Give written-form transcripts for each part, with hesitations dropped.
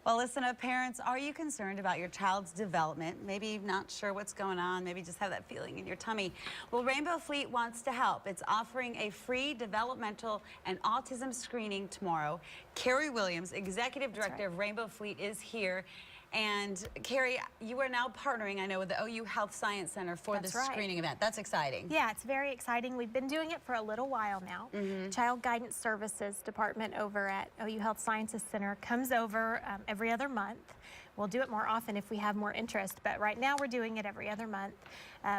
Well, listen up, parents. Are you concerned about your child's development? Maybe not sure what's going on. Maybe just have that feeling in your tummy. Well, Rainbow Fleet wants to help. It's offering a free developmental and autism screening tomorrow. Carrie Williams, Executive Director of Rainbow Fleet, is here. And Carrie, you are now partnering, I know, with the OU Health Science Center for this screening event. That's exciting. Yeah, it's very exciting. We've been doing it for a little while now. Child Guidance Services Department over at OU Health Sciences Center comes over every other month. We'll do it more often if we have more interest, but right now we're doing it every other month.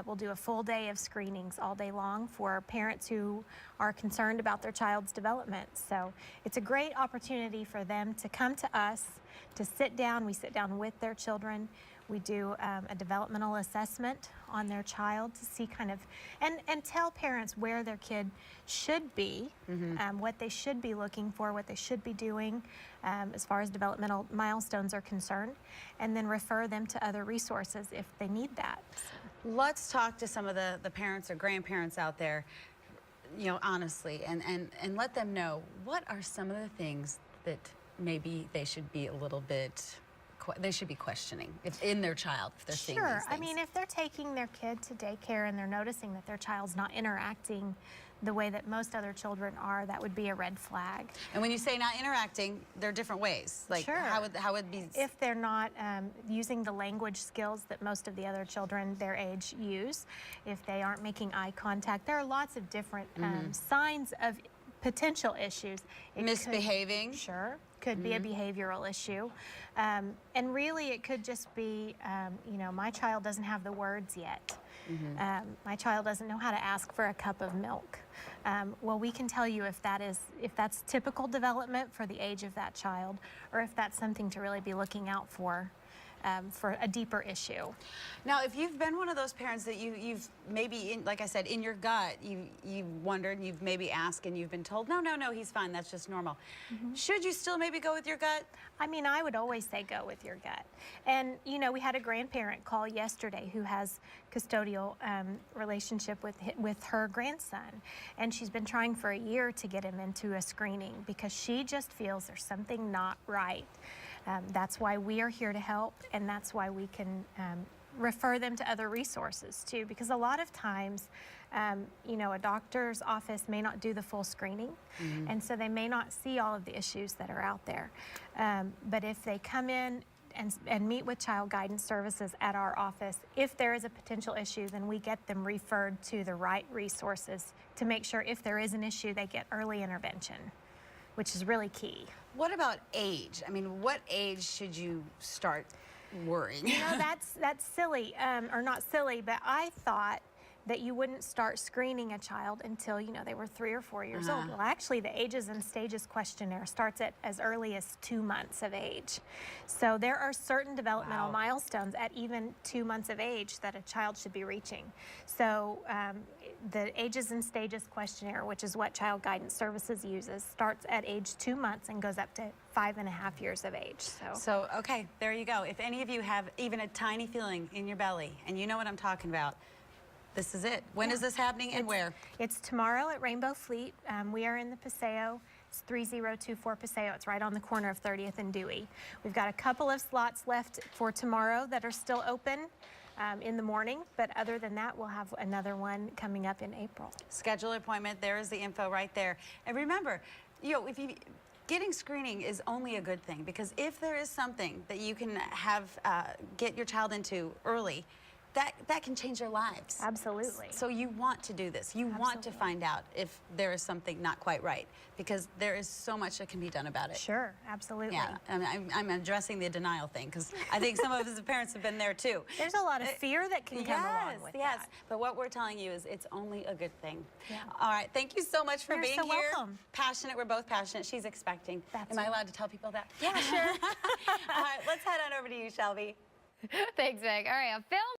We'll do a full day of screenings all day long for parents who are concerned about their child's development. So it's a great opportunity for them to come to us, to sit down. We sit down with their children. We do a developmental assessment on their child to see kind of, and tell parents where their kid should be, what they should be looking for, what they should be doing as far as developmental milestones are concerned, and then refer them to other resources if they need that. Let's talk to some of the parents or grandparents out there, you know, honestly, and let them know what are some of the things that maybe they should be a little bit, they should be questioning if in their child, if they're seeing these things. Sure. I mean, if they're taking their kid to daycare and they're noticing that their child's not interacting the way that most other children are, that would be a red flag. And when you say not interacting, there are different ways. Like, how would be? If they're not using the language skills that most of the other children their age use, if they aren't making eye contact, there are lots of different signs of potential issues. Misbehaving? Could be a behavioral issue. And really it could just be, you know, my child doesn't have the words yet. My child doesn't know how to ask for a cup of milk. Well, we can tell you if that's typical development for the age of that child, or if that's something to really be looking out for a deeper issue. Now, if you've been one of those parents that you've maybe, like I said, in your gut, you've wondered, you've maybe asked and you've been told, no, he's fine, that's just normal. Should you still maybe go with your gut? I mean, I would always say go with your gut. And, you know, we had a grandparent call yesterday who has custodial relationship with her grandson. And she's been trying for a year to get him into a screening because she just feels there's something not right. That's why we are here to help, and that's why we can refer them to other resources too, because a lot of times, you know, a doctor's office may not do the full screening, and so they may not see all of the issues that are out there. But if they come in and meet with Child Guidance Services at our office, if there is a potential issue, then we get them referred to the right resources to make sure if there is an issue, they get early intervention, which is really key. What about age? I mean, what age should you start worrying? You know, that's silly, or not silly, but I thought that you wouldn't start screening a child until, you know, they were 3 or 4 years old. Well, actually, the Ages and Stages questionnaire starts at as early as 2 months of age. So there are certain developmental milestones at even 2 months of age that a child should be reaching. So the Ages and Stages questionnaire, which is what Child Guidance Services uses, starts at age 2 months and goes up to 5.5 years of age. So, okay, there you go. If any of you have even a tiny feeling in your belly, and you know what I'm talking about, this is it. When is this happening and where? It's tomorrow at Rainbow Fleet. We are in the Paseo. It's 3024 Paseo. It's right on the corner of 30th and Dewey. We've got a couple of slots left for tomorrow that are still open in the morning, but other than that, we'll have another one coming up in April. Schedule an appointment. There is the info right there. And remember, you know, getting screening is only a good thing, because if there is something that you can have get your child into early, that can change their lives. Absolutely. So you want to do this. You want to find out if there is something not quite right, because there is so much that can be done about it. Sure, absolutely. Yeah, I'm addressing the denial thing, because I think some of us as parents have been there too. There's a lot of fear that can come along with that. But what we're telling you is it's only a good thing. Yeah. All right, thank you so much for You're being so here. welcome. Passionate, we're both passionate. She's expecting. Am I allowed to tell people that? Yeah, sure. All right, let's head on over to you, Shelby. Thanks, Meg. All right, I'll film.